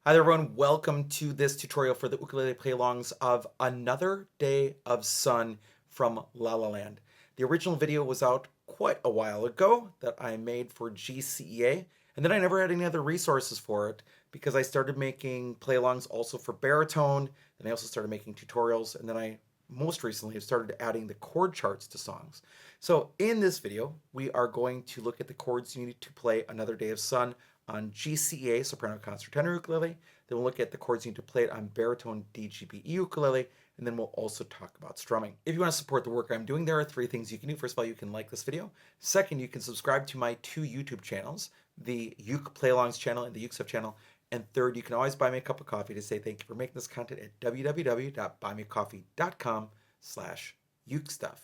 Hi there everyone, welcome to this tutorial for the ukulele play-alongs of Another Day of Sun from LaLa Land. The original video was out quite a while ago that I made for GCEA, and then I never had any other resources for it because I started making play-alongs also for baritone, then I also started making tutorials, and then I most recently have started adding the chord charts to songs. So in this video, we are going to look at the chords you need to play Another Day of Sun on GCEA soprano concert tenor ukulele. Then we'll look at the chords you need to play it on baritone DGBE ukulele, and then we'll also talk about strumming. If you want to support the work I'm doing, there are three things you can do. First of all, you can like this video. Second, you can subscribe to my two YouTube channels, the UkePlayAlongs channel and the UkeStuff channel. And third, you can always buy me a cup of coffee to say thank you for making this content at www.buymeacoffee.com/UkeStuff.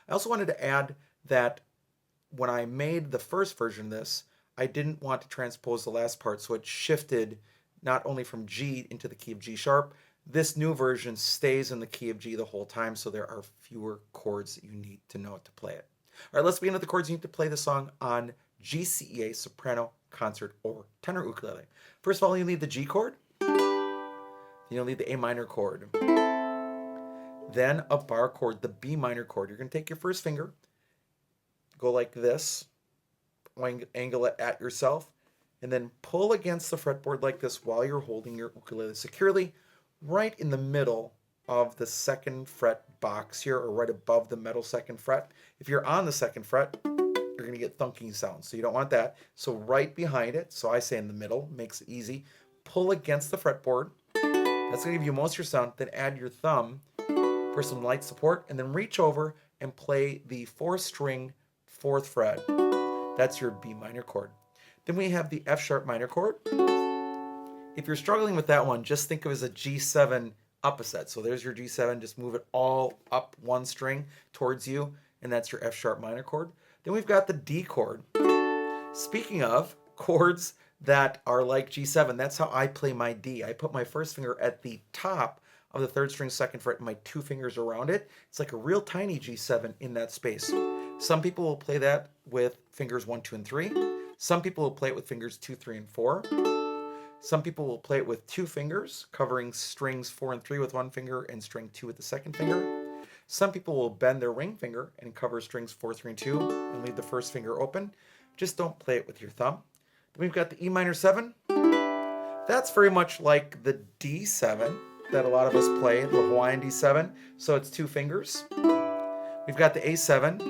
I also wanted to add that when I made the first version of this, I didn't want to transpose the last part, so it shifted not only from G into the key of G sharp. This new version stays in the key of G the whole time, so there are fewer chords that you need to know to play it. All right, let's begin with the chords you need to play the song on GCEA soprano, concert, or tenor ukulele. First of all, you'll need the G chord. You'll need the A minor chord. Then a bar chord, the B minor chord. You're going to take your first finger, go like this, angle it at yourself, and then pull against the fretboard like this while you're holding your ukulele securely right in the middle of the second fret box here, or right above the middle second fret. If you're on the second fret, you're going to get thunking sounds, so you don't want that. So right behind it, so I say in the middle, makes it easy. Pull against the fretboard. That's going to give you most of your sound. Then add your thumb for some light support, and then reach over and play the 4-string 4th fret. That's your B minor chord. Then we have the F sharp minor chord. If you're struggling with that one, just think of it as a G7 opposite. So there's your G7, just move it all up one string towards you, and that's your F sharp minor chord. Then we've got the D chord. Speaking of chords that are like G7, that's how I play my D. I put my first finger at the top of the 3rd string 2nd fret and my 2 fingers around it. It's like a real tiny G7 in that space. Some people will play that with fingers 1, 2, and 3. Some people will play it with fingers 2, 3, and 4. Some people will play it with 2 fingers, covering strings 4 and 3 with 1 finger and string 2 with the 2nd finger. Some people will bend their ring finger and cover strings 4, 3, and 2 and leave the first finger open. Just don't play it with your thumb. Then we've got the E minor 7. That's very much like the D7 that a lot of us play, the Hawaiian D7. So it's 2 fingers. We've got the A7.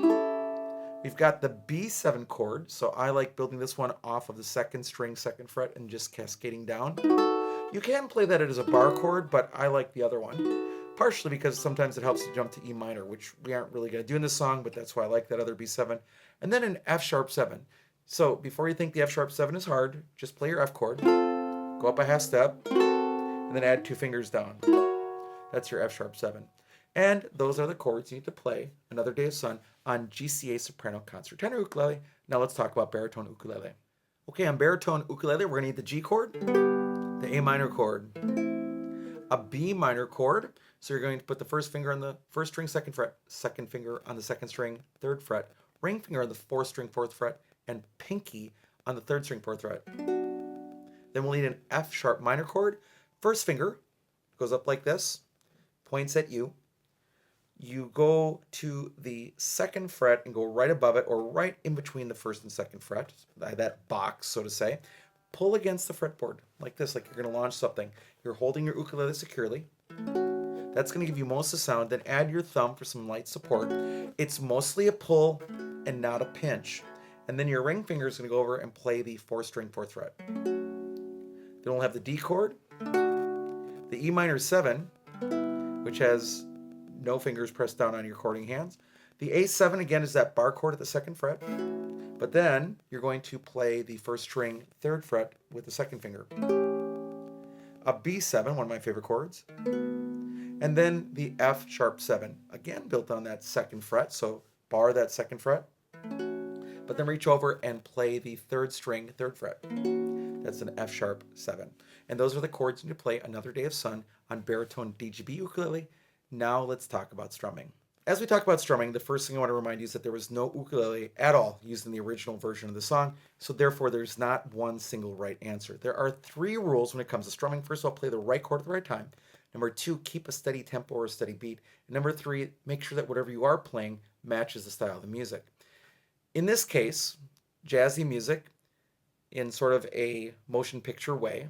We've got the B7 chord, so I like building this one off of the 2nd string, 2nd fret, and just cascading down. You can play that as a bar chord, but I like the other one, partially because sometimes it helps you jump to E minor, which we aren't really going to do in this song, but that's why I like that other B7. And then an F sharp 7. So before you think the F sharp 7 is hard, just play your F chord, go up a half step, and then add 2 fingers down. That's your F sharp 7. And those are the chords you need to play Another Day of Sun on GCEA soprano concert tenor ukulele. Now let's talk about baritone ukulele. Okay, on baritone ukulele, we're going to need the G chord, the A minor chord, a B minor chord. So you're going to put the first finger on the 1st string, 2nd fret, 2nd finger on the 2nd string, 3rd fret, ring finger on the 4th string, 4th fret, and pinky on the 3rd string, 4th fret. Then we'll need an F sharp minor chord. First finger goes up like this, points at you. You go to the 2nd fret and go right above it, or right in between the 1st and 2nd fret, that box, so to say. Pull against the fretboard like this, like you're going to launch something. You're holding your ukulele securely. That's going to give you most of the sound. Then add your thumb for some light support. It's mostly a pull and not a pinch. And then your ring finger is going to go over and play the 4th string, 4th fret. Then we'll have the D chord, the E minor 7, which has no fingers pressed down on your chording hands. The A7 again is that bar chord at the 2nd fret, but then you're going to play the 1st string 3rd fret with the 2nd finger. A B7, one of my favorite chords, and then the F sharp 7, again built on that 2nd fret, so bar that 2nd fret, but then reach over and play the 3rd string 3rd fret. That's an F sharp 7. And those are the chords you need to play Another Day of Sun on baritone DGB ukulele. Now let's talk about strumming. as we talk about strumming, the first thing I want to remind you is that there was no ukulele at all used in the original version of the song, so therefore there's not one single right answer. There are 3 rules when it comes to strumming. First of all, play the right chord at the right time. Number 2, keep a steady tempo or a steady beat. And number 3, make sure that whatever you are playing matches the style of the music. In this case, jazzy music in sort of a motion picture way,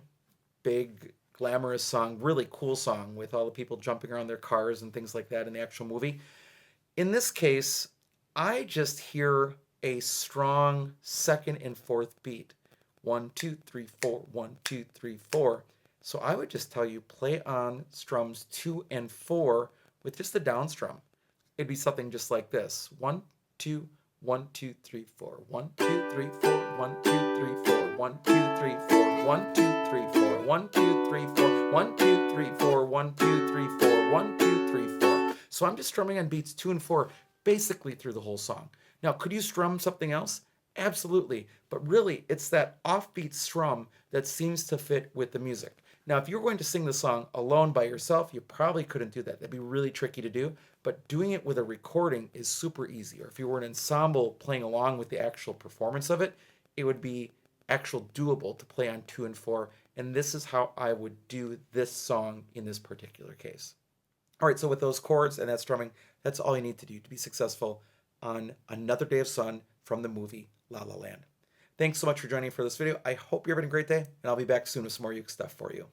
big glamorous song, really cool song with all the people jumping around their cars and things like that in the actual movie. In this case, I just hear a strong second and fourth beat. 1, 2, 3, 4, 1, 2, 3, 4. So I would just tell you play on strums 2 and 4 with just the down strum. It'd be something just like this. 1, 2, 1, 2, 3, 4. 1, 2, 3, 4. 1, 2, 3, 4. 1, 2, 3, 4. 1, 2, 3, 4. 1, 2, 3, 4. 1, 2, 3, 4. 1, 2, 3, 4. 1, 2, 3, 4. So I'm just strumming on beats 2 and 4 basically through the whole song. Now, could you strum something else? Absolutely. But really, it's that offbeat strum that seems to fit with the music. Now, if you're going to sing the song alone by yourself, you probably couldn't do that. That'd be really tricky to do. But doing it with a recording is super easy. Or if you were an ensemble playing along with the actual performance of it, it would be actual doable to play on 2 and 4. And this is how I would do this song in this particular case. All right, so with those chords and that strumming, that's all you need to do to be successful on Another Day of Sun from the movie LaLa Land. Thanks so much for joining me for this video. I hope you're having a great day, and I'll be back soon with some more Uke stuff for you.